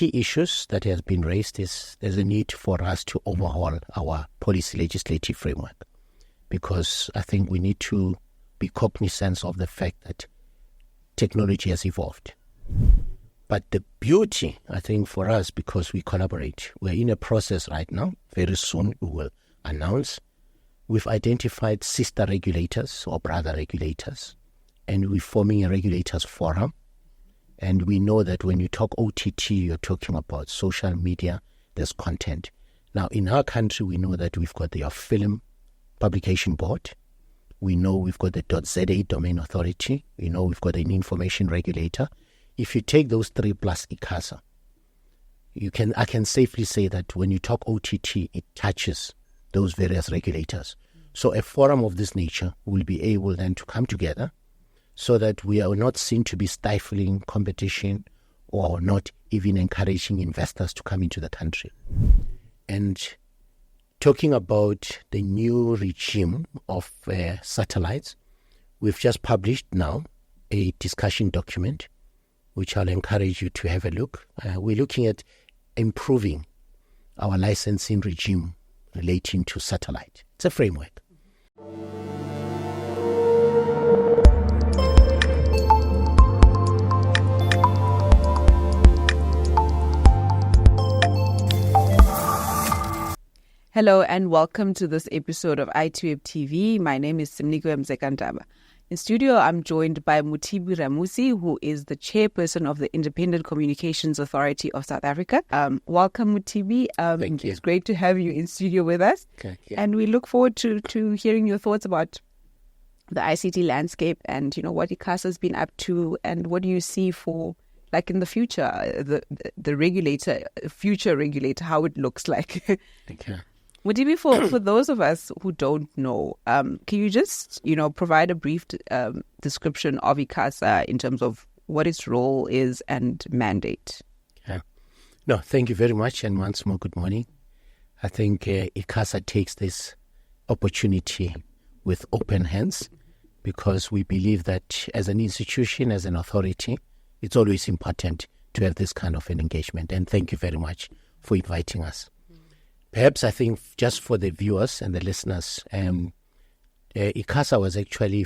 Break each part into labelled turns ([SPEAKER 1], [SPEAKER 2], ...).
[SPEAKER 1] key issues that has been raised is there's a need for us to overhaul our policy legislative framework, because I think we need to be cognizant of the fact that technology has evolved. But the beauty, I think, for us, because we collaborate, we're in a process right now. Very soon we will announce. We've identified sister regulators or brother regulators, and we're forming a regulators forum. And we know that when you talk OTT, you're talking about social media, there's content. Now, in our country, we know that we've got the Film Publication Board. We know we've got the .za Domain Authority. We know we've got an information regulator. If you take those three plus ICASA, I can safely say that when you talk OTT, it touches those various regulators. So a forum of this nature will be able then to come together so that we are not seen to be stifling competition or not even encouraging investors to come into the country. And talking about the new regime of satellites, we've just published now a discussion document, which I'll encourage you to have a look. We're looking at improving our licensing regime relating to satellite. It's a framework.
[SPEAKER 2] Hello and welcome to this episode of ITWeb TV. My name is Simnikwe Mzekandaba. In studio, I'm joined by Mothibi Ramusi, who is the chairperson of the Independent Communications Authority of South Africa. Welcome, Mothibi.
[SPEAKER 1] Thank you.
[SPEAKER 2] It's great to have you in studio with us.
[SPEAKER 1] Okay, yeah.
[SPEAKER 2] And we look forward to hearing your thoughts about the ICT landscape and, what ICASA has been up to and what do you see for, like in the future, the regulator, future regulator, how it looks like.
[SPEAKER 1] Okay.
[SPEAKER 2] Mothibi, for those of us who don't know, can you just, provide a brief description of ICASA in terms of what its role is and mandate?
[SPEAKER 1] Yeah. No, thank you very much. And once more, good morning. I think ICASA takes this opportunity with open hands because we believe that as an institution, as an authority, it's always important to have this kind of an engagement. And thank you very much for inviting us. Perhaps I think just for the viewers and the listeners, ICASA was actually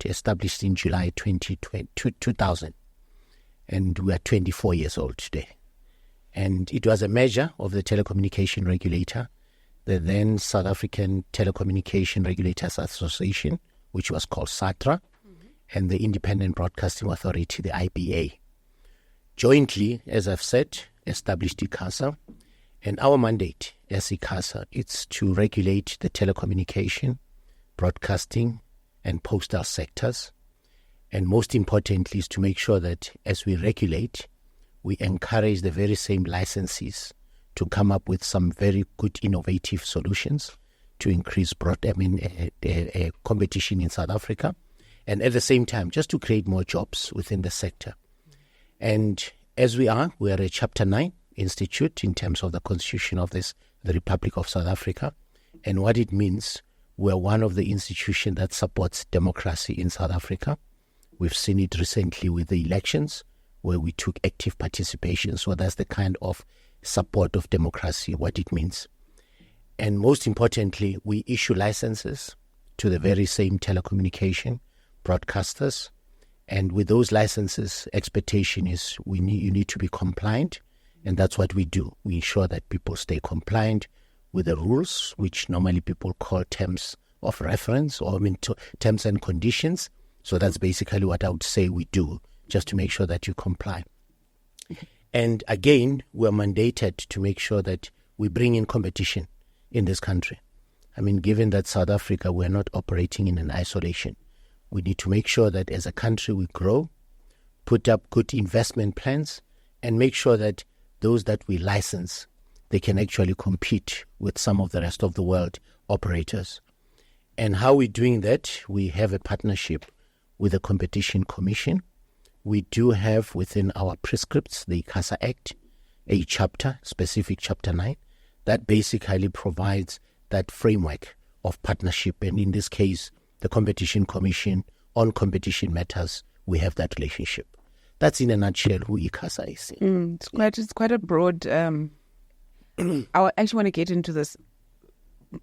[SPEAKER 1] established in July 2000, and we are 24 years old today. And it was a measure of the telecommunication regulator, the then South African Telecommunication Regulators Association, which was called SATRA, and the Independent Broadcasting Authority, the IBA. Jointly, as I've said, established ICASA. And our mandate as ICASA is to regulate the telecommunication, broadcasting, and postal sectors. And most importantly is to make sure that as we regulate, we encourage the very same licensees to come up with some very good innovative solutions to increase competition in South Africa. And at the same time, just to create more jobs within the sector. And as we are a Chapter 9 institute in terms of the constitution of the Republic of South Africa. And what it means, we're one of the institutions that supports democracy in South Africa. We've seen it recently with the elections where we took active participation. So that's the kind of support of democracy, what it means. And most importantly, we issue licenses to the very same telecommunication broadcasters. And with those licenses, expectation is you need to be compliant. And that's what we do. We ensure that people stay compliant with the rules, which normally people call terms of reference or terms and conditions. So that's basically what I would say we do, just to make sure that you comply. And again, we're mandated to make sure that we bring in competition in this country. Given that South Africa, we're not operating in an isolation. We need to make sure that as a country we grow, put up good investment plans, and make sure that those that we license, they can actually compete with some of the rest of the world operators. And how we're doing that, we have a partnership with the Competition Commission. We do have within our prescripts, the ICASA Act, a chapter, specific Chapter 9, that basically provides that framework of partnership. And in this case, the Competition Commission on competition matters, we have that relationship. that's in a nutshell who ICASA is.
[SPEAKER 2] It's quite a broad. I actually want to get into this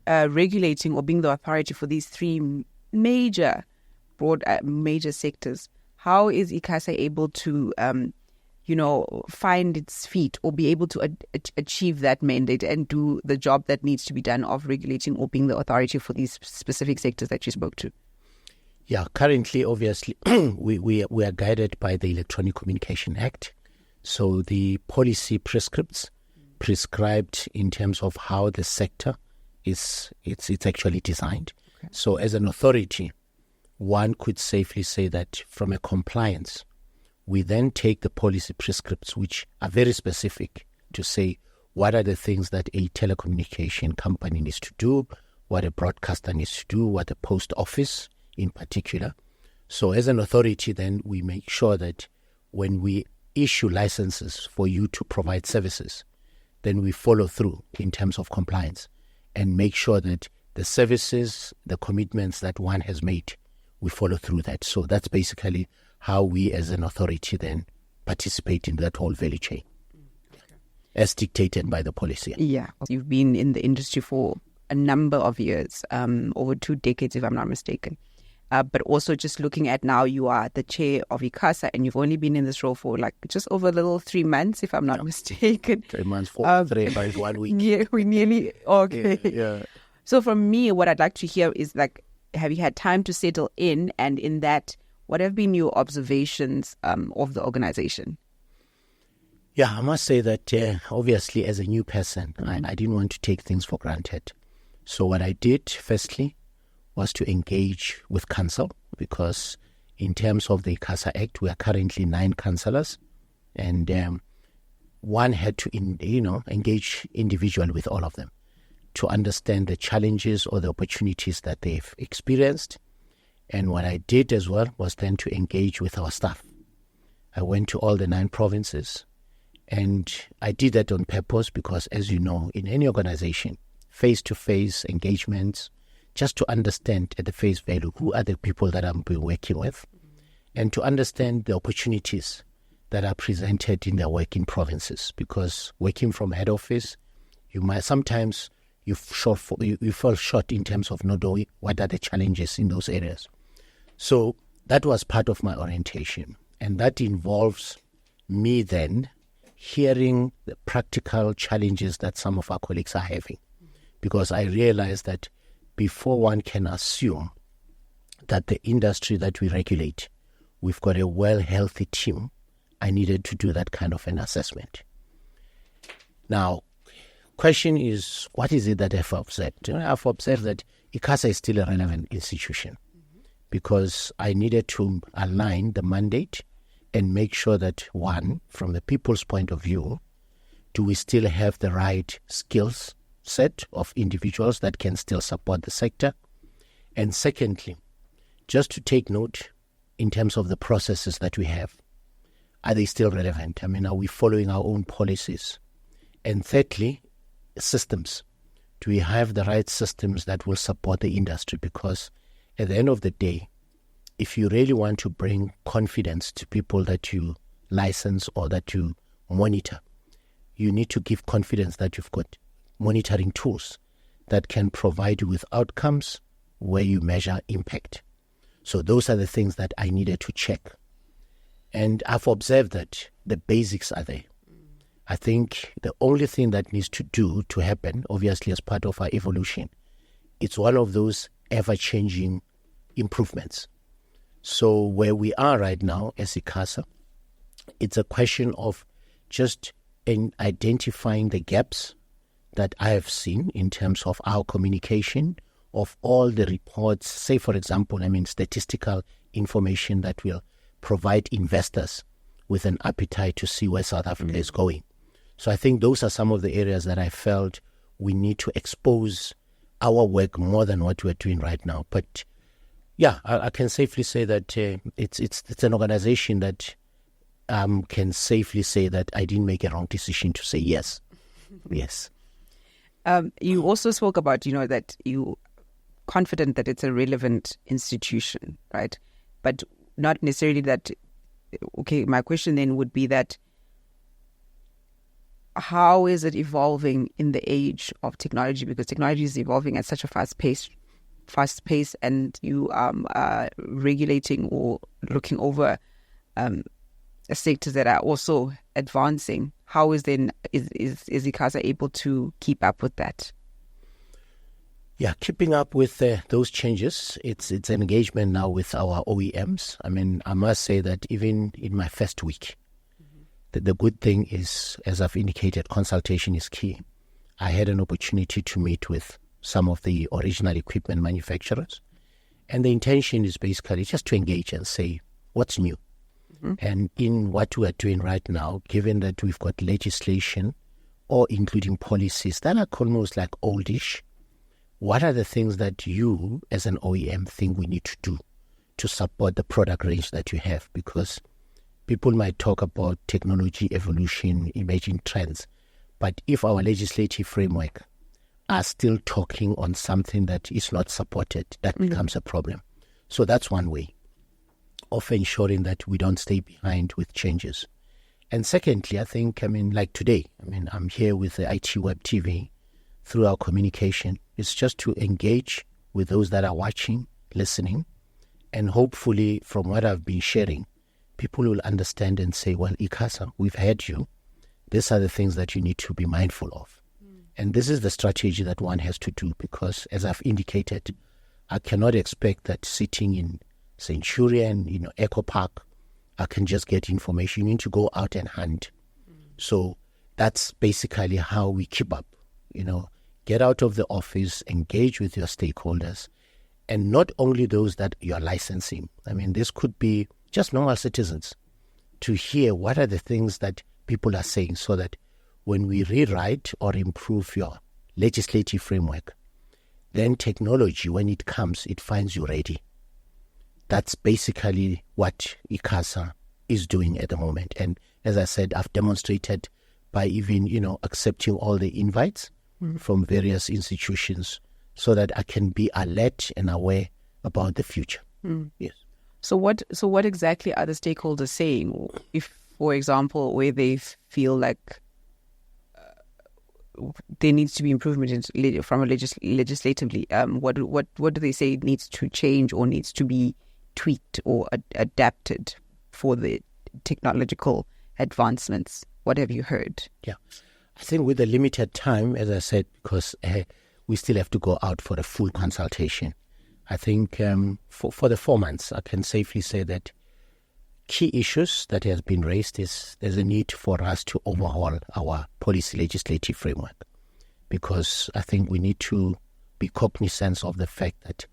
[SPEAKER 2] regulating or being the authority for these three major sectors. How is ICASA able to, find its feet or be able to achieve that mandate and do the job that needs to be done of regulating or being the authority for these specific sectors that you spoke to?
[SPEAKER 1] Yeah, currently, obviously, we are guided by the Electronic Communication Act. So the policy prescribed in terms of how the sector it's actually designed. Okay. So as an authority, one could safely say that from a compliance, we then take the policy prescripts, which are very specific, to say what are the things that a telecommunication company needs to do, what a broadcaster needs to do, what a post office in particular. So as an authority, then we make sure that when we issue licenses for you to provide services, then we follow through in terms of compliance and make sure that the services, the commitments that one has made, we follow through that. So that's basically how we as an authority then participate in that whole value chain, as dictated by the policy.
[SPEAKER 2] Yeah. You've been in the industry for a number of years, over 2 decades, if I'm not mistaken. But also just looking at now, you are the chair of ICASA and you've only been in this role for just over a little 3 months, if I'm not mistaken.
[SPEAKER 1] 3 months, 3 months, 1 week.
[SPEAKER 2] Yeah, we nearly, okay.
[SPEAKER 1] Yeah.
[SPEAKER 2] So from me, what I'd like to hear is have you had time to settle in? And in that, what have been your observations of the organization?
[SPEAKER 1] Yeah, I must say that obviously as a new person, I didn't want to take things for granted. So what I did, firstly, was to engage with council, because in terms of the ICASA Act, we are currently 9 councillors, and one had to engage individually with all of them to understand the challenges or the opportunities that they've experienced. And what I did as well was then to engage with our staff. I went to all the 9 provinces, and I did that on purpose because, as you know, in any organization, face-to-face engagements, just to understand at the face value who are the people that I'm working with, and to understand the opportunities that are presented in their working provinces. Because working from head office, you might sometimes you fall short in terms of not knowing what are the challenges in those areas. So that was part of my orientation, and that involves me then hearing the practical challenges that some of our colleagues are having, because I realized that before one can assume that the industry that we regulate, we've got a well-healthy team, I needed to do that kind of an assessment. Now, question is, what is it that I've observed? I've observed that ICASA is still a relevant institution, because I needed to align the mandate and make sure that, one, from the people's point of view, do we still have the right skills set of individuals that can still support the sector? And secondly, just to take note in terms of the processes that we have, are they still relevant? Are we following our own policies? And thirdly, systems. Do we have the right systems that will support the industry? Because at the end of the day, if you really want to bring confidence to people that you license or that you monitor, you need to give confidence that you've got monitoring tools that can provide you with outcomes where you measure impact. So those are the things that I needed to check. And I've observed that the basics are there. I think the only thing that needs to happen, obviously as part of our evolution, it's one of those ever-changing improvements. So where we are right now as ICASA, it's a question of just identifying the gaps that I have seen in terms of our communication, of all the reports, say for example, statistical information that will provide investors with an appetite to see where South Africa is going. So I think those are some of the areas that I felt we need to expose our work more than what we're doing right now. But yeah, I can safely say that it's an organization that can safely say that I didn't make a wrong decision to say yes. Yes.
[SPEAKER 2] You also spoke about, that you confident that it's a relevant institution, right? But not necessarily that okay, my question then would be that how is it evolving in the age of technology? Because technology is evolving at such a fast pace, and you are regulating or looking over sectors that are also advancing. How is ICASA able to keep up with that?
[SPEAKER 1] Yeah, keeping up with those changes, it's engagement now with our OEMs. I mean, I must say that even in my first week, the good thing is, as I've indicated, consultation is key. I had an opportunity to meet with some of the original equipment manufacturers, and the intention is basically just to engage and say, what's new? And in what we are doing right now, given that we've got legislation or including policies that are almost like oldish, what are the things that you as an OEM think we need to do to support the product range that you have? Because people might talk about technology evolution, emerging trends, but if our legislative framework are still talking on something that is not supported, that becomes a problem. So that's one way of ensuring that we don't stay behind with changes. And secondly, I think, like today, I'm here with the ITWeb TV through our communication. It's just to engage with those that are watching, listening, and hopefully from what I've been sharing, people will understand and say, well, ICASA, we've heard you. These are the ththings that you need to be mindful of. And this is the strategy that one has to do, because as I've indicated, I cannot expect that sitting in Centurion, Echo Park, I can just get information. You need to go out and hunt. So that's basically how we keep up. Get out of the office, engage with your stakeholders, and not only those that you're licensing. This could be just normal citizens, to hear what are the things that people are saying, so that when we rewrite or improve your legislative framework, then technology, when it comes, it finds you ready. That's basically what ICASA is doing at the moment. And as I said, I've demonstrated by even, accepting all the invites from various institutions, so that I can be alert and aware about the future. Yes.
[SPEAKER 2] So what exactly are the stakeholders saying? If, for example, where they feel like there needs to be improvement legislatively, what do they say needs to change or needs to be tweaked or adapted for the technological advancements? What have you heard?
[SPEAKER 1] Yeah, I think with the limited time, as I said, because we still have to go out for a full consultation, I think for the 4 months, I can safely say that key issues that has been raised is there's a need for us to overhaul our policy legislative framework, because I think we need to be cognizant of the fact that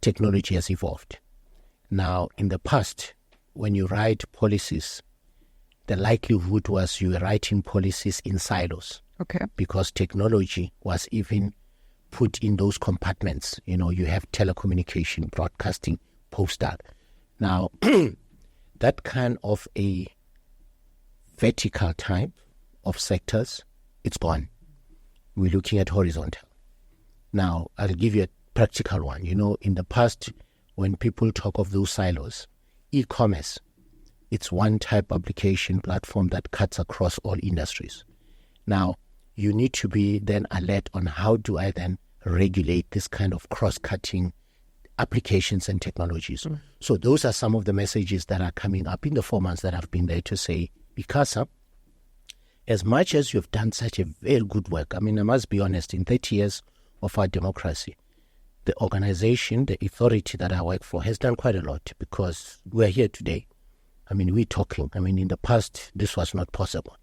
[SPEAKER 1] technology has evolved. Now, in the past, when you write policies, the likelihood was you were writing policies in silos.
[SPEAKER 2] Okay.
[SPEAKER 1] Because technology was even put in those compartments. You have telecommunication, broadcasting, postal. Now, that kind of a vertical type of sectors, it's gone. We're looking at horizontal. Now, I'll give you a practical one. In the past, when people talk of those silos, e-commerce, it's one type application platform that cuts across all industries. Now, you need to be then alert on how do I then regulate this kind of cross-cutting applications and technologies. So those are some of the messages that are coming up in the 4 months that I've been there to say, ICASA, as much as you've done such a very good work, I must be honest, in 30 years of our democracy, the organization, the authority that I work for has done quite a lot, because we're here today. We're talking. In the past, this was not possible.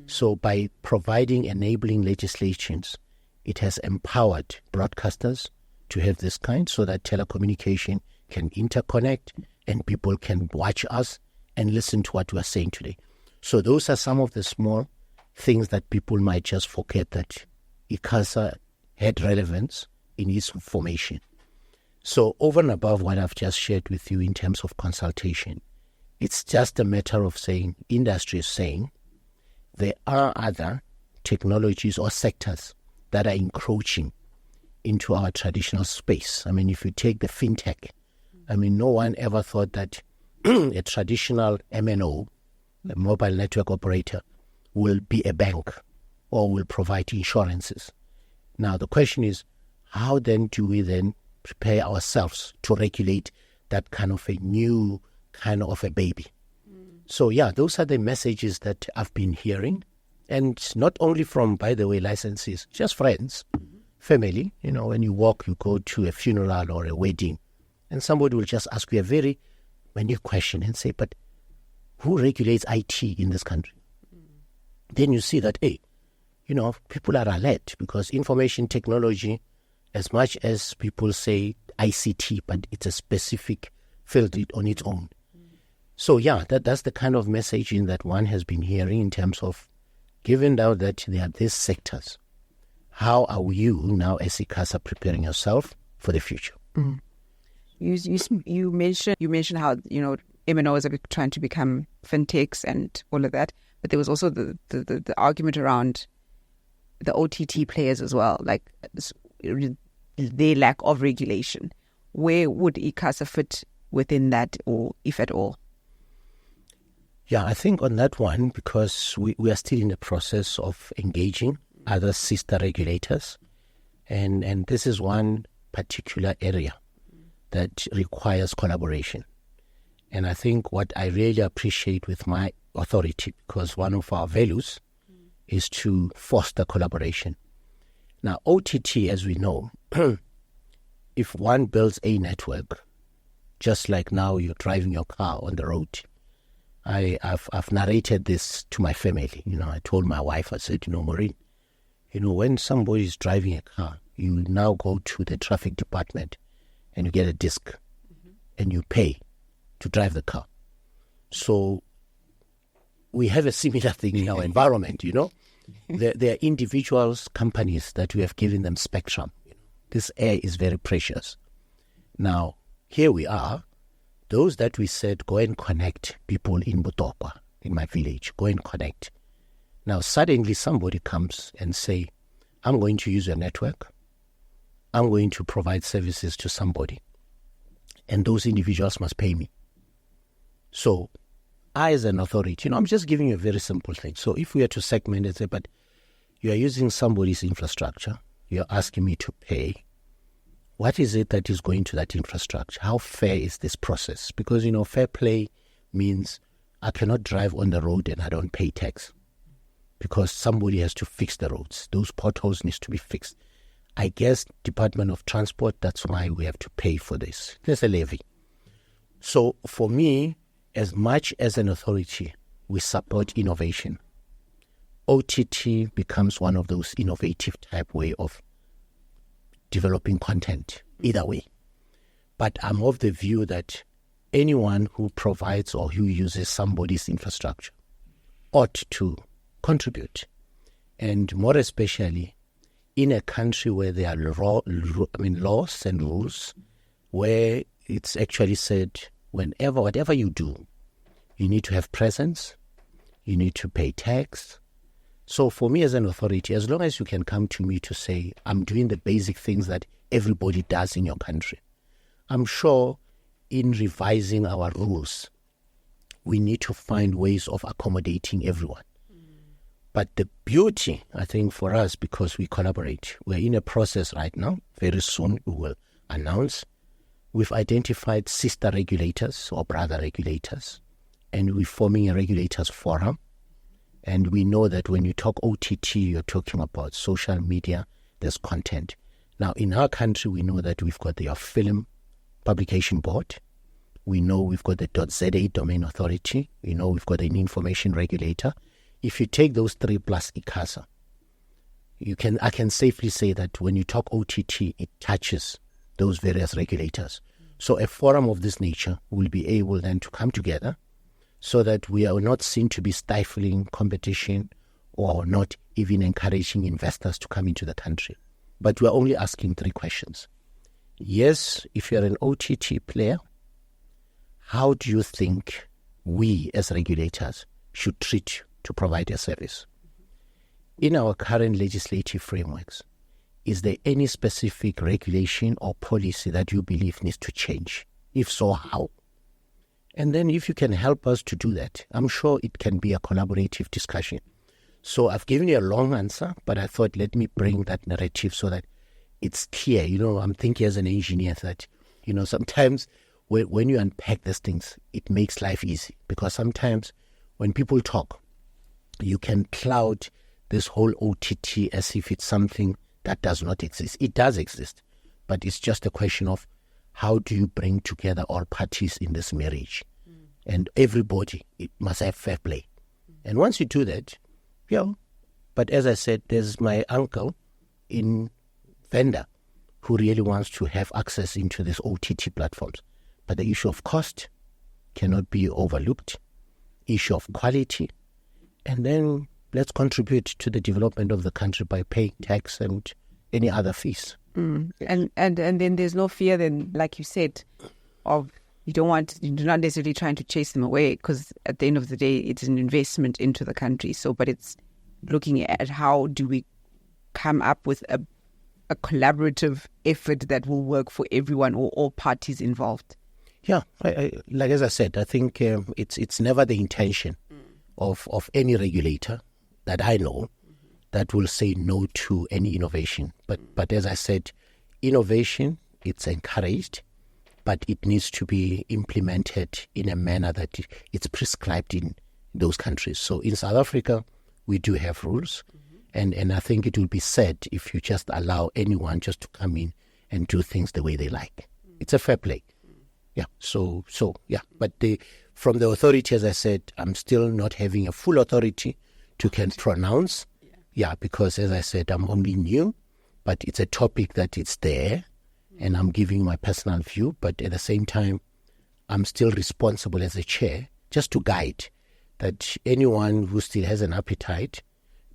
[SPEAKER 1] So by providing enabling legislations, it has empowered broadcasters to have this kind, so that telecommunication can interconnect and people can watch us and listen to what we are saying today. So those are some of the small things that people might just forget, that ICASA had relevance in its formation. So over and above what I've just shared with you in terms of consultation, it's just a matter of saying, industry is saying, there are other technologies or sectors that are encroaching into our traditional space. If you take the fintech, no one ever thought that a traditional MNO, a mobile network operator, will be a bank or will provide insurances. Now, the question is, how then do we then prepare ourselves to regulate that kind of a new kind of a baby? So, yeah, those are the messages that I've been hearing. And not only from, by the way, licensees, just friends, family. You know, when you walk, you go to a funeral or a wedding, and somebody will just ask you a very minute question and say, but who regulates IT in this country? Then you see that, hey, you know, people are alert because information technology, as much as people say ICT, but it's a specific field on its own. So, yeah, that's the kind of messaging that one has been hearing in terms of, given now that there are these sectors, how are you now as ICASA preparing yourself for the future?
[SPEAKER 2] You mentioned how, you know, MNOs are trying to become fintechs and all of that, but there was also the argument around the OTT players as well, like their lack of regulation. Where would ICASA fit within that, or if at all?
[SPEAKER 1] Yeah, I think on that one, because we are still in the process of engaging other sister regulators, and this is one particular area that requires collaboration. And I think what I really appreciate with my authority, because one of our values is to foster collaboration. Now, OTT, as we know, if one builds a network, just like now you're driving your car on the road, I've narrated this to my family. You know, I told my wife, I said, you know, Maureen, you know, when somebody is driving a car, you now go to the traffic department and you get a disc and you pay to drive the car. So we have a similar thing in our environment, you know. There are individuals, companies that we have given them spectrum. This air is very precious. Now, here we are. Those that we said, go and connect people in Butokwa, in my village, go and connect. Now, suddenly somebody comes and say, I'm going to use your network. I'm going to provide services to somebody. And those individuals must pay me. So, I as an authority, you know, I'm just giving you a very simple thing. So if we are to segment and say, but you are using somebody's infrastructure, you're asking me to pay, what is it that is going to that infrastructure? How fair is this process? Because, you know, fair play means I cannot drive on the road and I don't pay tax because somebody has to fix the roads. Those potholes need to be fixed. I guess Department of Transport, that's why we have to pay for this. There's a levy. So for me, as much as an authority, we support innovation. OTT becomes one of those innovative type way of developing content, either way. But I'm of the view that anyone who provides or who uses somebody's infrastructure ought to contribute. And more especially in a country where there are laws and rules, where it's actually said, whatever you do, you need to have presence, you need to pay tax. So for me as an authority, as long as you can come to me to say, I'm doing the basic things that everybody does in your country, I'm sure in revising our rules, we need to find ways of accommodating everyone. But the beauty, I think, for us, because we collaborate, we're in a process right now, very soon we will announce, we've identified sister regulators or brother regulators, and we're forming a regulators forum. And we know that when you talk OTT, you're talking about social media, there's content. Now, in our country, we know that we've got the Film Publication Board. We know we've got the .za Domain Authority. We know we've got an information regulator. If you take those three plus ICASA, I can safely say that when you talk OTT, it touches those various regulators. So a forum of this nature will be able then to come together so that we are not seen to be stifling competition or not even encouraging investors to come into the country. But we are only asking three questions. Yes, if you're an OTT player, how do you think we as regulators should treat you to provide a service? In our current legislative frameworks, is there any specific regulation or policy that you believe needs to change? If so, how? And then if you can help us to do that, I'm sure it can be a collaborative discussion. So I've given you a long answer, but I thought let me bring that narrative so that it's clear. I'm thinking as an engineer that, sometimes when you unpack these things, it makes life easy. Because sometimes when people talk, you can cloud this whole OTT as if it's something that does not exist. It does exist, but it's just a question of how do you bring together all parties in this marriage? And everybody, it must have fair play. And once you do that, but as I said, there's my uncle in Venda who really wants to have access into these OTT platforms. But the issue of cost cannot be overlooked, issue of quality, and then let's contribute to the development of the country by paying tax and any other fees.
[SPEAKER 2] And then there's no fear then, like you said, of you're not necessarily trying to chase them away, because at the end of the day, it's an investment into the country. So, but it's looking at how do we come up with a collaborative effort that will work for everyone or all parties involved.
[SPEAKER 1] Yeah, as I said, I think it's never the intention of any regulator that I know that will say no to any innovation. But as I said, innovation, it's encouraged, but it needs to be implemented in a manner that it's prescribed in those countries. So in South Africa, we do have rules, and I think it will be sad if you just allow anyone just to come in and do things the way they like. It's a fair play. Yeah, so yeah. But from the authority, as I said, I'm still not having a full authority to can pronounce. Yeah, because as I said, I'm only new, but it's a topic that it's there, and I'm giving my personal view. But at the same time, I'm still responsible as a chair just to guide that anyone who still has an appetite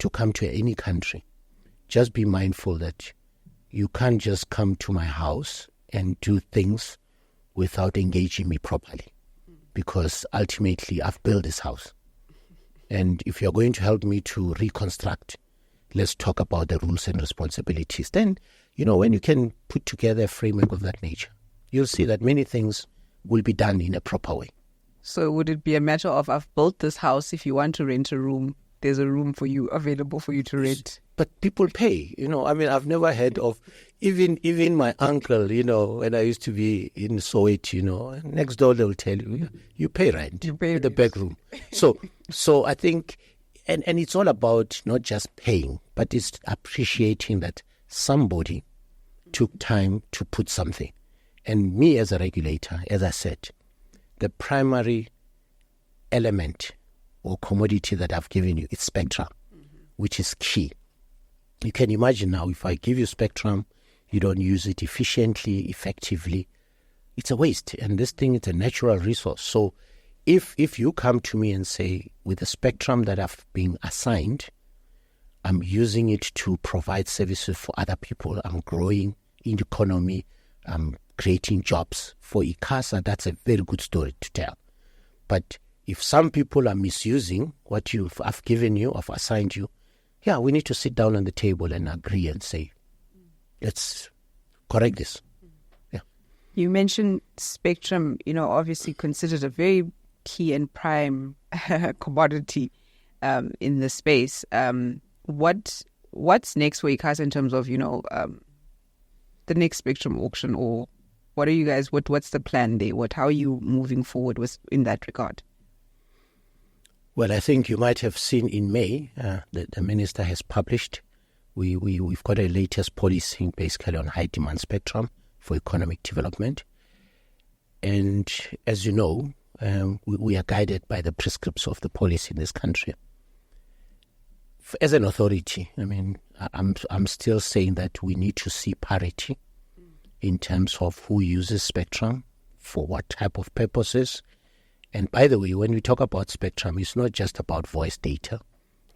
[SPEAKER 1] to come to any country, just be mindful that you can't just come to my house and do things without engaging me properly, because ultimately I've built this house. And if you're going to help me to reconstruct, let's talk about the rules and responsibilities. Then, when you can put together a framework of that nature, you'll see that many things will be done in a proper way.
[SPEAKER 2] So would it be a matter of, I've built this house, if you want to rent a room, there's a room for you available for you to rent?
[SPEAKER 1] But people pay, I've never heard of, even my uncle, when I used to be in Soweto, next door they'll tell you, you pay rent,
[SPEAKER 2] you pay
[SPEAKER 1] the back room. So I think, and it's all about not just paying, but it's appreciating that somebody took time to put something. And me as a regulator, as I said, the primary element or commodity that I've given you is spectrum, which is key. You can imagine now, if I give you spectrum, you don't use it efficiently, effectively, it's a waste. And this thing is a natural resource. So if you come to me and say, with the spectrum that I've been assigned, I'm using it to provide services for other people, I'm growing in the economy, I'm creating jobs for ICASA, that's a very good story to tell. But if some people are misusing what I've given you, I've assigned you, we need to sit down on the table and agree and say, let's correct this. Yeah. You
[SPEAKER 2] mentioned spectrum, obviously considered a very key and prime commodity in the space. What's next for ICASA in terms of, the next spectrum auction, or what are you guys, what's the plan there? How are you moving forward in that regard?
[SPEAKER 1] Well, I think you might have seen in May that the minister has published. We've got a latest policy basically on high demand spectrum for economic development. And as you know, we are guided by the prescripts of the policy in this country. As an authority, I'm still saying that we need to see parity in terms of who uses spectrum, for what type of purposes. And by the way, when we talk about spectrum, it's not just about voice data.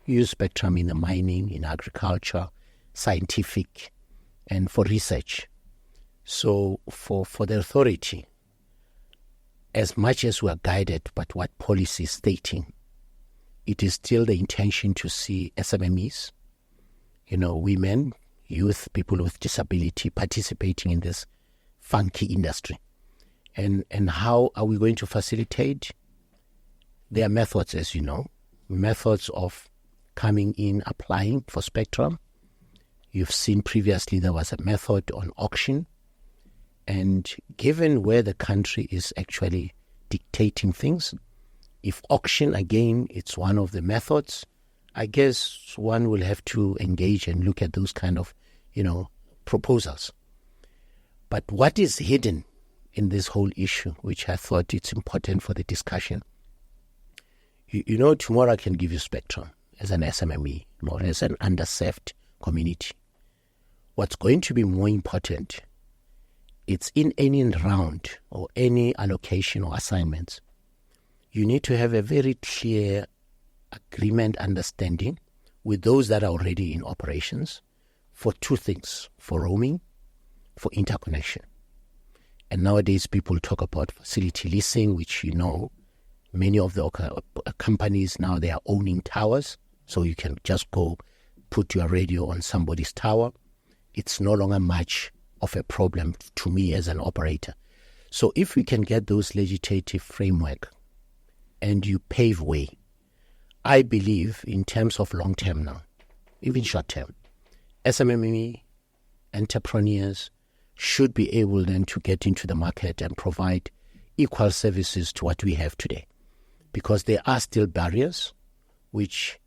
[SPEAKER 1] You use spectrum in the mining, in agriculture, scientific, and for research. So for the authority, as much as we are guided by what policy is stating, it is still the intention to see SMMEs, women, youth, people with disability participating in this funky industry. And how are we going to facilitate? There are methods, as you know, methods of coming in, applying for spectrum. You've seen previously there was a method on auction. And given where the country is actually dictating things, if auction, again, it's one of the methods, I guess one will have to engage and look at those kind of, proposals. But what is hidden in this whole issue, which I thought it's important for the discussion, tomorrow I can give you spectrum as an SMME or as an underserved community. What's going to be more important, it's in any round or any allocation or assignments, you need to have a very clear agreement, understanding with those that are already in operations for two things, for roaming, for interconnection. And nowadays people talk about facility leasing, which many of the companies now, they are owning towers, so you can just go put your radio on somebody's tower. It's no longer much of a problem to me as an operator. So if we can get those legislative framework and you pave way, I believe in terms of long term now, even short term, SMME entrepreneurs should be able then to get into the market and provide equal services to what we have today. Because there are still barriers which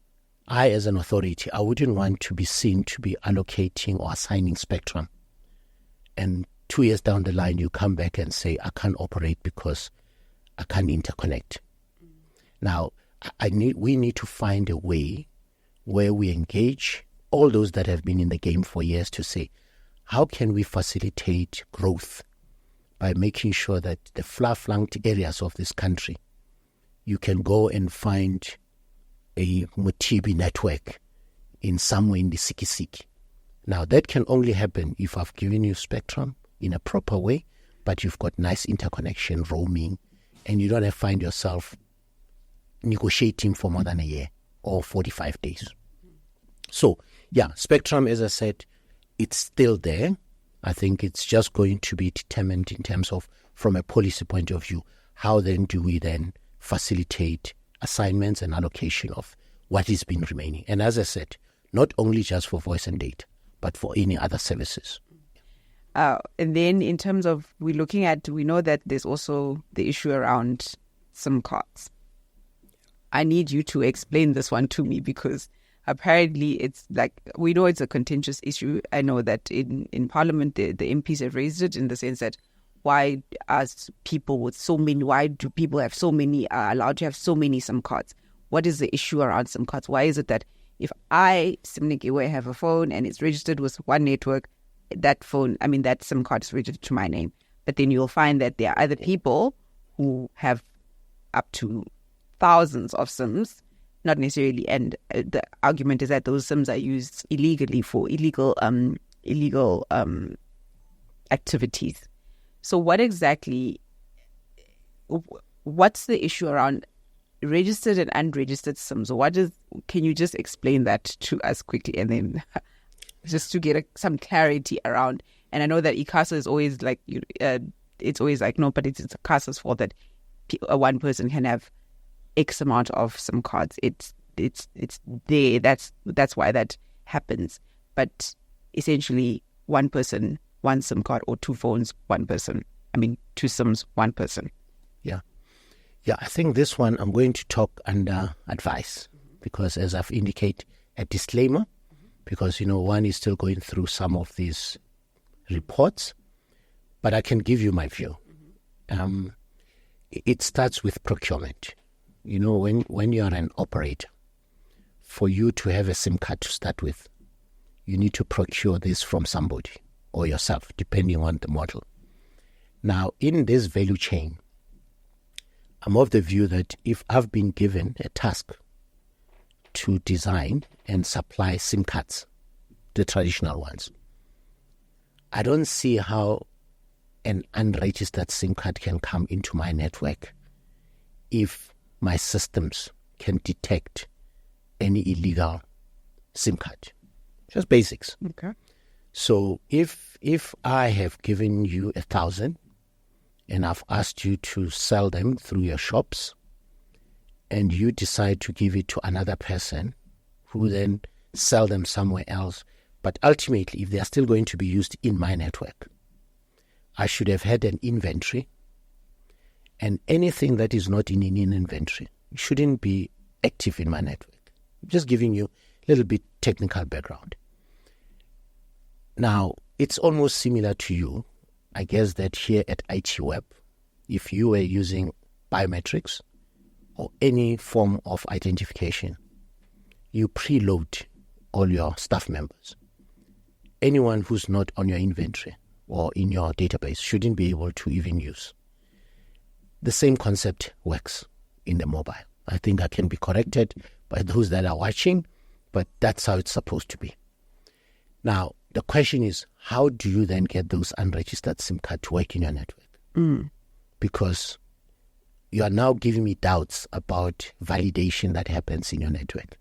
[SPEAKER 1] I, as an authority, I wouldn't want to be seen to be allocating or assigning spectrum. And 2 years down the line, you come back and say, I can't operate because I can't interconnect. Now, we need to find a way where we engage all those that have been in the game for years to say, how can we facilitate growth by making sure that the far-flanked areas of this country, you can go and find a Mothibi network in somewhere in the Sikisiki. Now, that can only happen if I've given you spectrum in a proper way, but you've got nice interconnection, roaming, and you don't have to find yourself negotiating for more than a year or 45 days. So, spectrum, as I said, it's still there. I think it's just going to be determined in terms of, from a policy point of view, how then do we then facilitate assignments and allocation of what is been remaining. And as I said, not only just for voice and data, but for any other services.
[SPEAKER 2] And then in terms of, we know that there's also the issue around SIM cards. I need you to explain this one to me, because apparently it's like, we know it's a contentious issue. I know that in Parliament, the MPs have raised it in the sense that why do people have so many, are allowed to have so many SIM cards? What is the issue around SIM cards? Why is it that if I, Simnikiwe, have a phone and it's registered with one network, that SIM card is registered to my name. But then you'll find that there are other people who have up to thousands of SIMs, not necessarily, and the argument is that those SIMs are used illegally for illegal activities. So what's the issue around registered and unregistered SIMs? Can you just explain that to us quickly, and then just to get some clarity around? And I know that ICASA is always like, it's always like, no, but it's ICASA's fault that one person can have X amount of SIM cards. It's there. That's why that happens. But essentially, one person, one SIM card, or two phones, one person. Two SIMs, one person.
[SPEAKER 1] Yeah, I think this one I'm going to talk under advice, because as I've indicated, a disclaimer, because, one is still going through some of these reports, but I can give you my view. It starts with procurement. When you are an operator, for you to have a SIM card to start with, you need to procure this from somebody or yourself, depending on the model. Now, in this value chain, I'm of the view that if I've been given a task to design and supply SIM cards, the traditional ones, I don't see how an unregistered SIM card can come into my network if my systems can detect any illegal SIM card. Just basics.
[SPEAKER 2] Okay.
[SPEAKER 1] So if I have given you 1,000 and I've asked you to sell them through your shops, and you decide to give it to another person who then sell them somewhere else. But ultimately, if they are still going to be used in my network, I should have had an inventory, and anything that is not in an inventory shouldn't be active in my network. I'm just giving you a little bit technical background. Now, it's almost similar to you. I guess that here at ITWeb, if you were using biometrics or any form of identification, you preload all your staff members. Anyone who's not on your inventory or in your database shouldn't be able to even use. The same concept works in the mobile. I think I can be corrected by those that are watching, but that's how it's supposed to be. Now, the question is, how do you then get those unregistered SIM cards to work in your network? Because you are now giving me doubts about validation that happens in your network.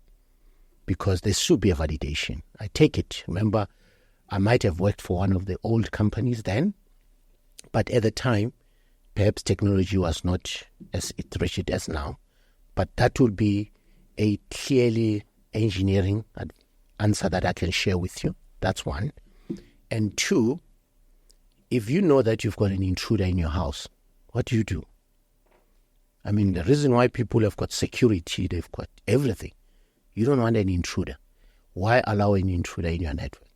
[SPEAKER 1] Because there should be a validation. I take it. Remember, I might have worked for one of the old companies then, but at the time, perhaps technology was not as iterated as now. But that would be a clearly engineering answer that I can share with you. That's one. And two, if you know that you've got an intruder in your house, what do you do? I mean, the reason why people have got security, they've got everything. You don't want an intruder. Why allow an intruder in your network?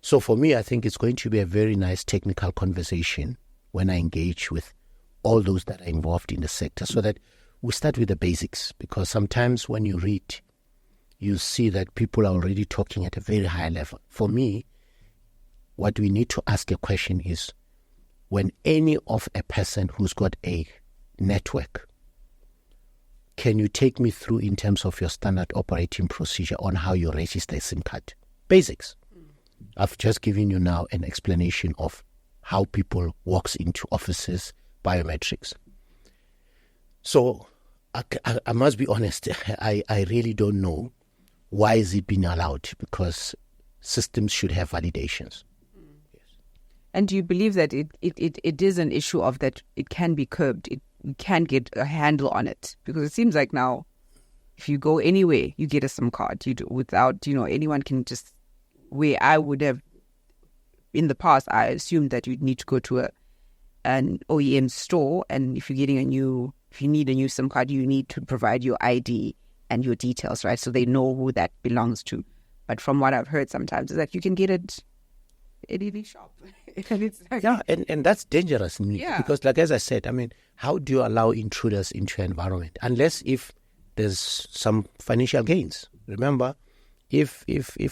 [SPEAKER 1] So for me, I think it's going to be a very nice technical conversation when I engage with all those that are involved in the sector, so that we start with the basics. Because sometimes when you read, you see that people are already talking at a very high level. For me, what we need to ask a question is, when any of a person who's got a network, can you take me through in terms of your standard operating procedure on how you register a SIM card? Basics. I've just given you now an explanation of how people walks into offices, biometrics. So I must be honest, I really don't know why is it being allowed, because systems should have validations. Yes.
[SPEAKER 2] And do you believe that it is an issue of that it can be curbed, you can get a handle on it? Because it seems like now, if you go anywhere, you get a SIM card. You do, without, anyone can just, where I would have, in the past, I assumed that you'd need to go to an OEM store, and if you need a new SIM card, you need to provide your ID and your details, right? So they know who that belongs to. But from what I've heard sometimes is that you can get it at any shop.
[SPEAKER 1] and that's dangerous.
[SPEAKER 2] Yeah.
[SPEAKER 1] Because as I said, I mean, how do you allow intruders into your environment? Unless if there's some financial gains. Remember, if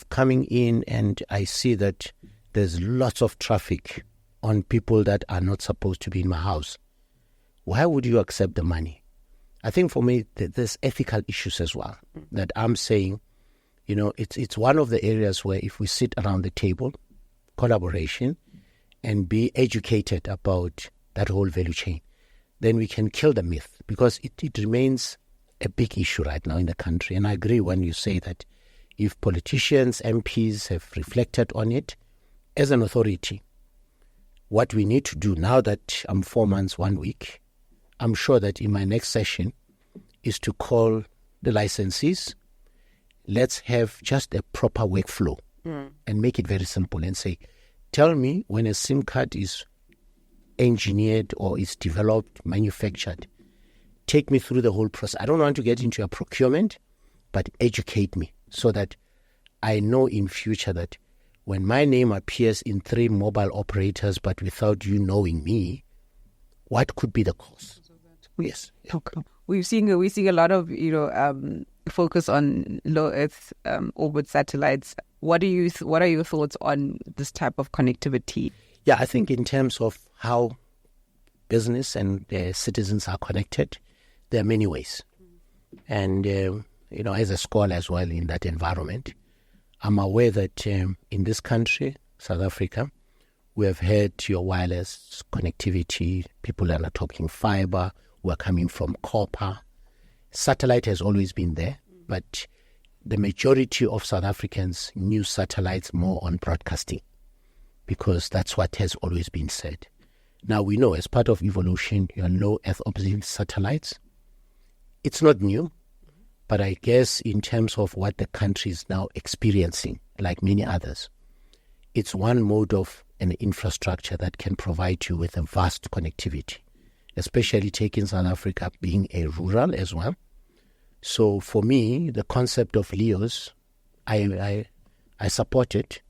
[SPEAKER 1] coming in and I see that there's lots of traffic on people that are not supposed to be in my house, why would you accept the money? I think for me, there's ethical issues as well that I'm saying, it's one of the areas where if we sit around the table, collaboration, and be educated about that whole value chain, then we can kill the myth, because it remains a big issue right now in the country. And I agree when you say that if politicians, MPs have reflected on it as an authority, what we need to do now that I'm 4 months, 1 week, I'm sure that in my next session is to call the licensees. Let's have just a proper workflow and make it very simple and say, tell me when a SIM card is engineered or is developed, manufactured. Take me through the whole process. I don't want to get into a procurement, but educate me so that I know in future that when my name appears in 3 mobile operators, but without you knowing me, what could be the cost? Yes.
[SPEAKER 2] Okay. We're seeing a lot of focus on low Earth orbit satellites. What are your thoughts on this type of connectivity?
[SPEAKER 1] Yeah, I think in terms of how business and citizens are connected, there are many ways. And as a scholar as well in that environment, I'm aware that in this country, South Africa, we have had your wireless connectivity. People are not talking fiber. We're coming from copper. Satellite has always been there, but the majority of South Africans use satellites more on broadcasting, because that's what has always been said. Now, we know as part of evolution, your low Earth orbit satellites, it's not new, but I guess in terms of what the country is now experiencing, like many others, it's one mode of an infrastructure that can provide you with a vast connectivity, especially taking South Africa being a rural as well. So for me, the concept of LEOs, I support it.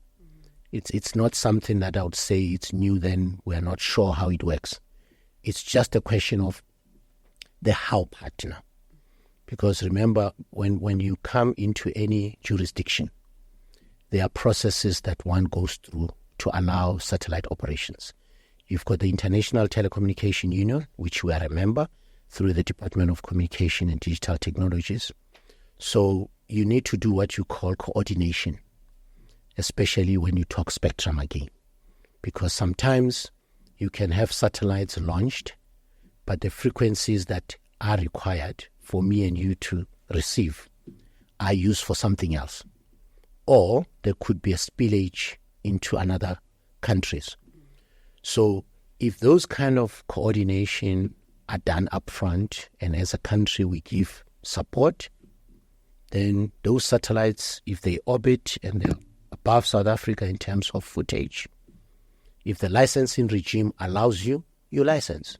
[SPEAKER 1] It's not something that I would say it's new, then we're not sure how it works. It's just a question of the how part now. Because remember, when you come into any jurisdiction, there are processes that one goes through to allow satellite operations. You've got the International Telecommunication Union, which we are a member through the Department of Communication and Digital Technologies. So you need to do what you call coordination, especially when you talk spectrum again. Because sometimes you can have satellites launched, but the frequencies that are required for me and you to receive are used for something else. Or there could be a spillage into another countries. So if those kind of coordination are done up front, and as a country we give support, then those satellites, if they orbit and they're above South Africa in terms of footage, if the licensing regime allows you, you license.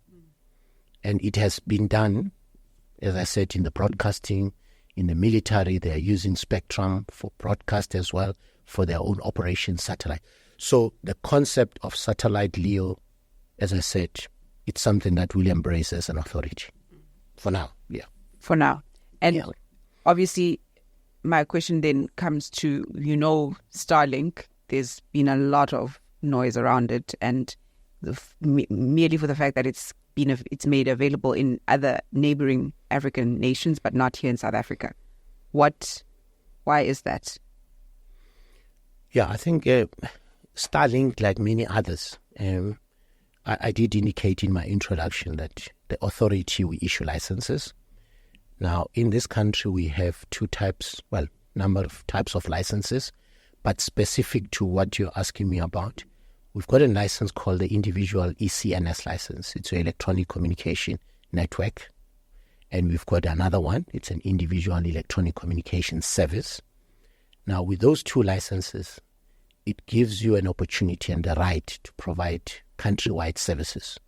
[SPEAKER 1] And it has been done, as I said, in the broadcasting, in the military, they are using spectrum for broadcast as well for their own operation satellite. So the concept of satellite LEO, as I said, it's something that we'll embrace as an authority. For now, yeah.
[SPEAKER 2] For now. And obviously, my question then comes to, Starlink. There's been a lot of noise around it, and merely for the fact that it's made available in other neighboring African nations, but not here in South Africa. Why is that?
[SPEAKER 1] Yeah, I think Starlink, like many others, I did indicate in my introduction that the authority will issue licenses. Now, in this country, we have number of types of licenses, but specific to what you're asking me about, we've got a license called the individual ECNS license. It's an electronic communication network. And we've got another one. It's an individual electronic communication service. Now, with those two licenses, it gives you an opportunity and the right to provide countrywide services.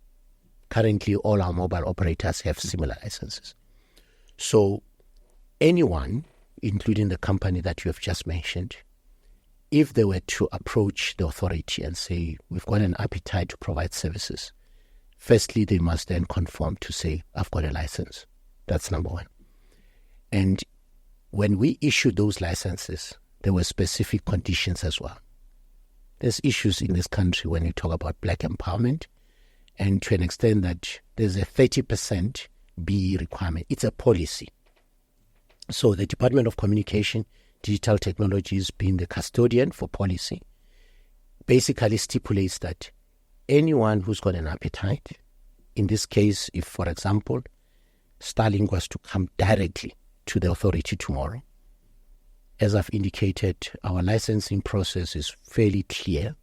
[SPEAKER 1] Currently, all our mobile operators have similar licenses. So anyone, including the company that you have just mentioned, if they were to approach the authority and say, we've got an appetite to provide services, firstly, they must then conform to say, I've got a license. That's number one. And when we issued those licenses, there were specific conditions as well. There's issues in this country when you talk about black empowerment, and to an extent that there's a 30% BE requirement. It's a policy. So the Department of Communication, Digital Technologies, being the custodian for policy, basically stipulates that anyone who's got an appetite, in this case, if, for example, Starlink was to come directly to the authority tomorrow, as I've indicated, our licensing process is fairly clear,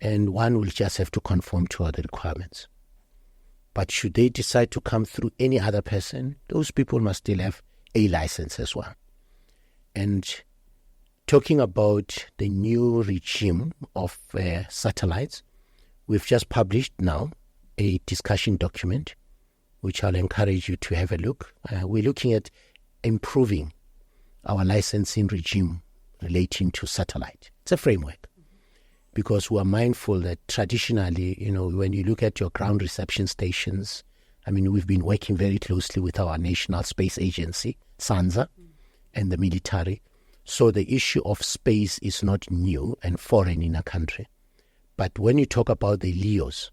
[SPEAKER 1] and one will just have to conform to other requirements. But should they decide to come through any other person, those people must still have a license as well. And talking about the new regime of satellites, we've just published now a discussion document, which I'll encourage you to have a look. We're looking at improving our licensing regime relating to satellite. It's a framework, because we are mindful that traditionally, when you look at your ground reception stations, we've been working very closely with our National Space Agency, SANZA, and the military. So the issue of space is not new and foreign in a country. But when you talk about the LEOs,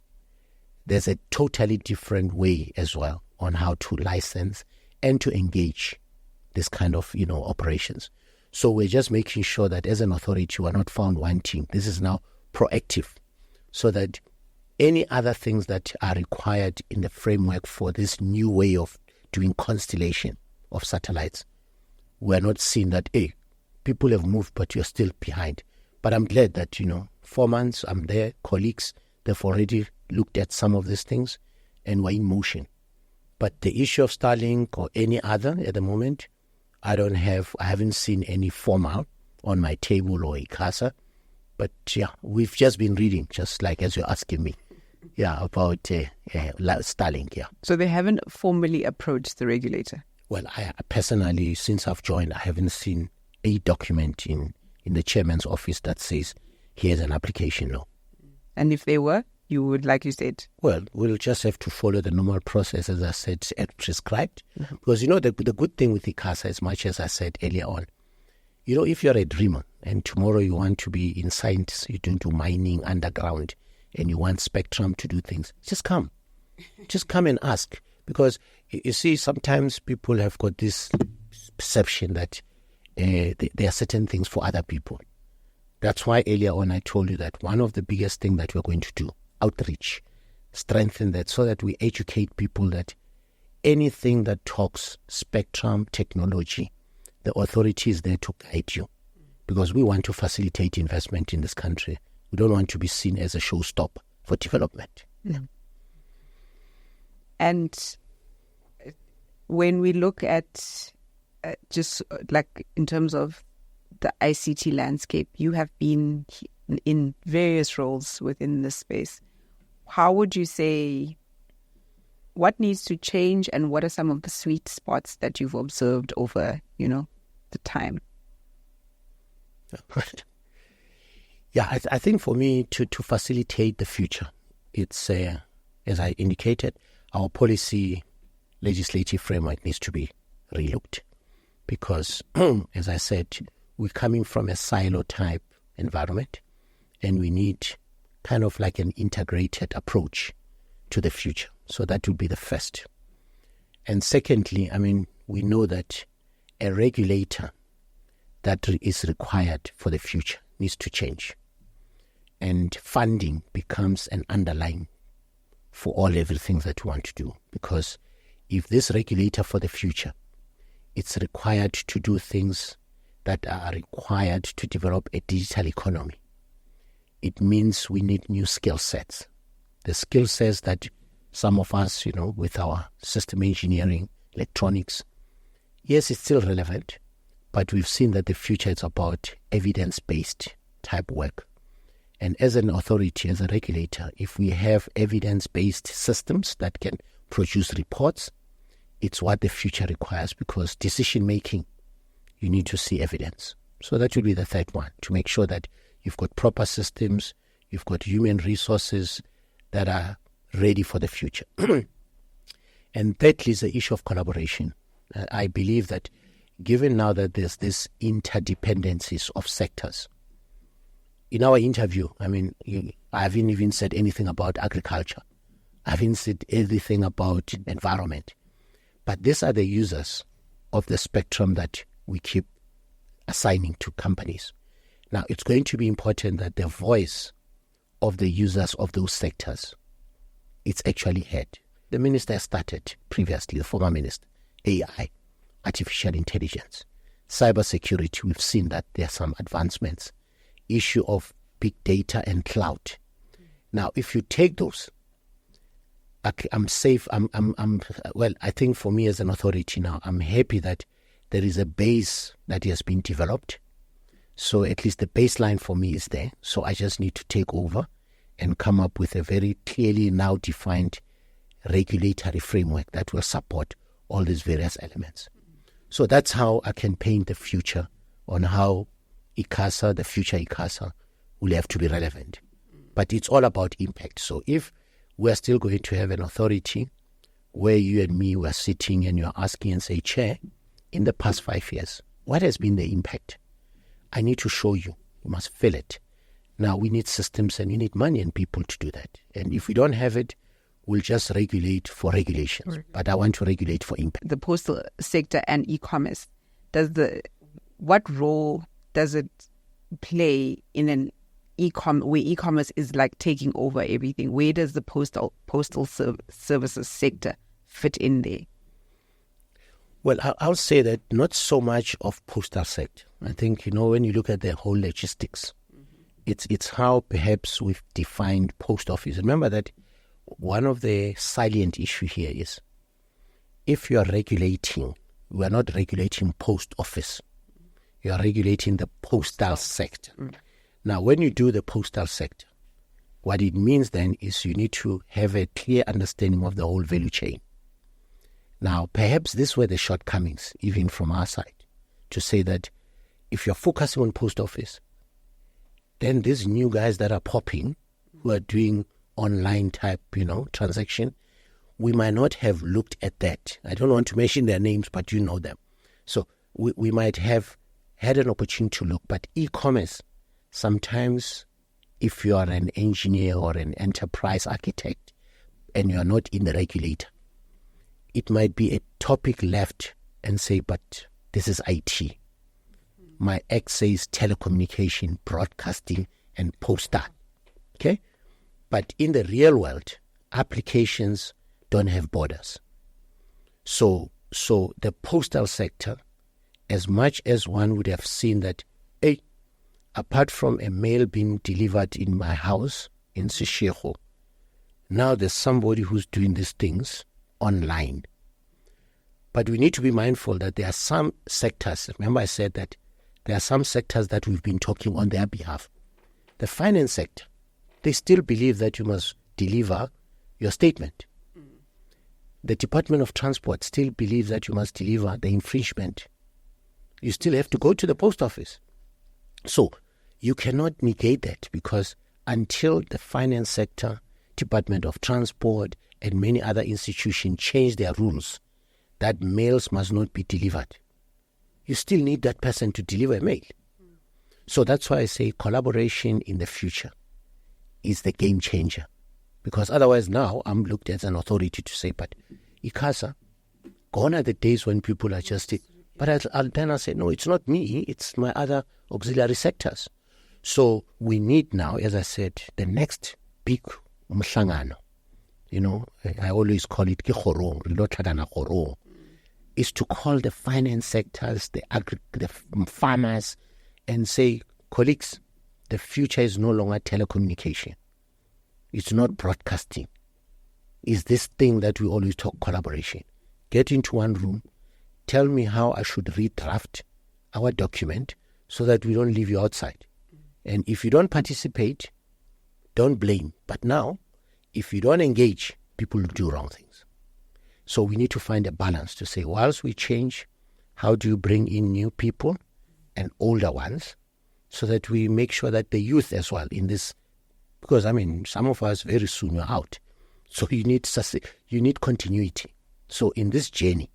[SPEAKER 1] there's a totally different way as well on how to license and to engage this kind of, operations. So we're just making sure that as an authority, we're not found wanting. This is now proactive, so that any other things that are required in the framework for this new way of doing constellation of satellites, we're not seeing that, people have moved, but you're still behind. But I'm glad that, 4 months, I'm there, colleagues, they've already looked at some of these things and we're in motion. But the issue of Starlink or any other at the moment, I haven't seen any formal on my table or ICASA. But yeah, we've just been reading, just like as you're asking me, about Starlink,
[SPEAKER 2] So they haven't formally approached the regulator?
[SPEAKER 1] Well, I personally, since I've joined, I haven't seen a document in the chairman's office that says, here's an application law.
[SPEAKER 2] And if they were, you would, like you said?
[SPEAKER 1] Well, we'll just have to follow the normal process, as I said, prescribed. Mm-hmm. Because, the good thing with ICASA, as much as I said earlier on, if you're a dreamer and tomorrow you want to be in science, you don't do mining underground, and you want Spectrum to do things, just come. Just come and ask. Because, you see, sometimes people have got this perception that there are certain things for other people. That's why earlier on I told you that one of the biggest things that we're going to do, outreach, strengthen that so that we educate people that anything that talks spectrum technology, the authority is there to guide you, because we want to facilitate investment in this country. We don't want to be seen as a showstopper for development.
[SPEAKER 2] No. And when we look at just like in terms of the ICT landscape, you have been in various roles within this space. How would you say, what needs to change and what are some of the sweet spots that you've observed over, the time?
[SPEAKER 1] Yeah, I think for me to facilitate the future, it's, as I indicated, our policy legislative framework needs to be relooked. Because, as I said, we're coming from a silo type environment and we need kind of like an integrated approach to the future. So that would be the first. And secondly, we know that a regulator that is required for the future needs to change. And funding becomes an underlying for everything that we want to do. Because if this regulator for the future, it's required to do things that are required to develop a digital economy, it means we need new skill sets. The skill sets that some of us, with our system engineering, electronics, yes, it's still relevant, but we've seen that the future is about evidence-based type work. And as an authority, as a regulator, if we have evidence-based systems that can produce reports, it's what the future requires, because decision-making, you need to see evidence. So that will be the third one, to make sure that you've got proper systems, you've got human resources that are ready for the future. And thirdly is the issue of collaboration. I believe that given now that there's this interdependencies of sectors, in our interview, I haven't even said anything about agriculture. I haven't said anything about environment. But these are the users of the spectrum that we keep assigning to companies. Now, it's going to be important that the voice of the users of those sectors, it's actually heard. The minister started previously, the former minister, AI, artificial intelligence, cybersecurity. We've seen that there are some advancements. Issue of big data and cloud. Now, if you take those, I'm safe. Well, I think for me as an authority now, I'm happy that there is a base that has been developed. So at least the baseline for me is there. So I just need to take over and come up with a very clearly now defined regulatory framework that will support all these various elements. So that's how I can paint the future on how ICASA, the future ICASA, will have to be relevant. But it's all about impact. So if we're still going to have an authority where you and me were sitting and you're asking and say, Chair, in the past 5 years, what has been the impact? I need to show you. You must feel it. Now we need systems and you need money and people to do that. And if we don't have it, we'll just regulate for regulations. Right. But I want to regulate for impact.
[SPEAKER 2] The postal sector and e-commerce, what role does it play in an where e-commerce is like taking over everything? Where does the postal services sector fit in there?
[SPEAKER 1] Well, I'll say that not so much of postal sector. I think, when you look at the whole logistics, it's how perhaps we've defined post office. Remember that one of the salient issue here is if you are regulating, we are not regulating post office. You are regulating the postal sector. Now, when you do the postal sector, what it means then is you need to have a clear understanding of the whole value chain. Now, perhaps this were the shortcomings, even from our side, to say that if you're focusing on post office, then these new guys that are popping, who are doing online type, transaction, we might not have looked at that. I don't want to mention their names, but you know them. So we might have had an opportunity to look, but e-commerce, sometimes if you are an engineer or an enterprise architect and you are not in the regulator, it might be a topic left and say, but this is IT. My ex says telecommunication, broadcasting, and postal. Okay? But in the real world, applications don't have borders. So the postal sector, as much as one would have seen that, hey, apart from a mail being delivered in my house in Seshego, now there's somebody who's doing these things online. But we need to be mindful that there are some sectors, remember I said that there are some sectors that we've been talking on their behalf. The finance sector, they still believe that you must deliver your statement. The Department of Transport still believes that you must deliver the infringement. You still have to go to the post office. So you cannot negate that, because until the finance sector, Department of Transport, and many other institutions change their rules that mails must not be delivered, you still need that person to deliver a mail. So that's why I say collaboration in the future is the game changer. Because otherwise now I'm looked at as an authority to say, but ICASA, gone are the days when people are just... But then I say, no, it's not me, it's my other auxiliary sectors. So we need now, as I said, the next big umhlangano, I always call it Kihorong, is to call the finance sectors, the farmers, and say, colleagues, the future is no longer telecommunication. It's not broadcasting. It's this thing that we always talk collaboration. Get into one room, tell me how I should redraft our document so that we don't leave you outside. And if you don't participate, don't blame. But now, if you don't engage, people will do wrong things. So we need to find a balance to say, whilst we change, how do you bring in new people and older ones so that we make sure that the youth as well in this, because some of us very soon are out. So you need continuity. So in this journey,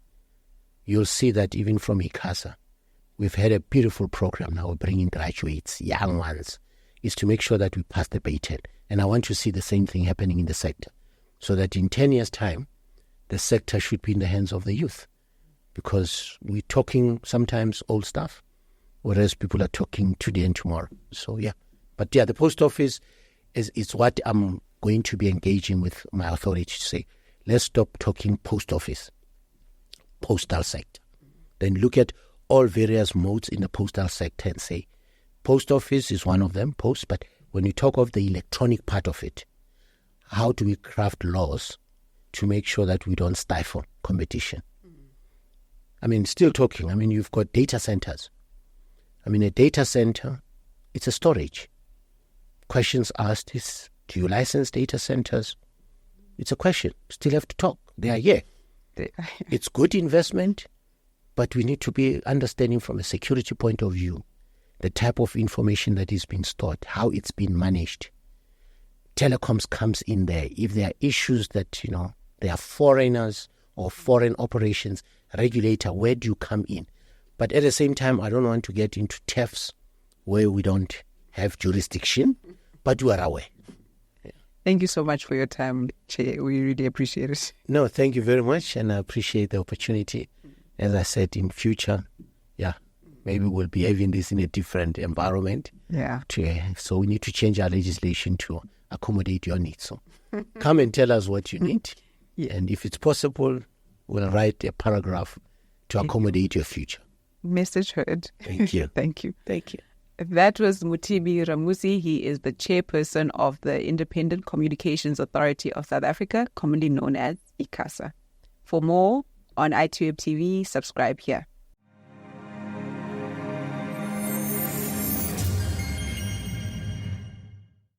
[SPEAKER 1] you'll see that even from ICASA, we've had a beautiful program now, bringing graduates, young ones, is to make sure that we pass the baton. And I want to see the same thing happening in the sector, so that in 10 years' time, the sector should be in the hands of the youth. Because we're talking sometimes old stuff, whereas people are talking today and tomorrow. So, yeah. But, yeah, the post office is what I'm going to be engaging with my authority to say, let's stop talking post office, postal sector. Then look at all various modes in the postal sector and say, post office is one of them, but when you talk of the electronic part of it, how do we craft laws to make sure that we don't stifle competition? Still talking, you've got data centers. A data center, it's a storage. Questions asked is, do you license data centers? It's a question. Still have to talk. They are here. It's good investment, but we need to be understanding from a security point of view the type of information that is being stored, how it's been managed. Telecoms comes in there. If there are issues that, there are foreigners or foreign operations, regulator, where do you come in? But at the same time, I don't want to get into TEFs where we don't have jurisdiction, but we are aware.
[SPEAKER 2] Thank you so much for your time, Chair. We really appreciate it.
[SPEAKER 1] No, thank you very much, and I appreciate the opportunity. As I said, in future, maybe we'll be having this in a different environment.
[SPEAKER 2] Yeah.
[SPEAKER 1] So we need to change our legislation to accommodate your needs. So come and tell us what you need. Yeah. And if it's possible, we'll write a paragraph to accommodate your future.
[SPEAKER 2] Message heard.
[SPEAKER 1] Thank you.
[SPEAKER 2] Thank you.
[SPEAKER 1] Thank you.
[SPEAKER 2] That was Mothibi Ramusi. He is the chairperson of the Independent Communications Authority of South Africa, commonly known as ICASA. For more on ITWeb TV, subscribe here.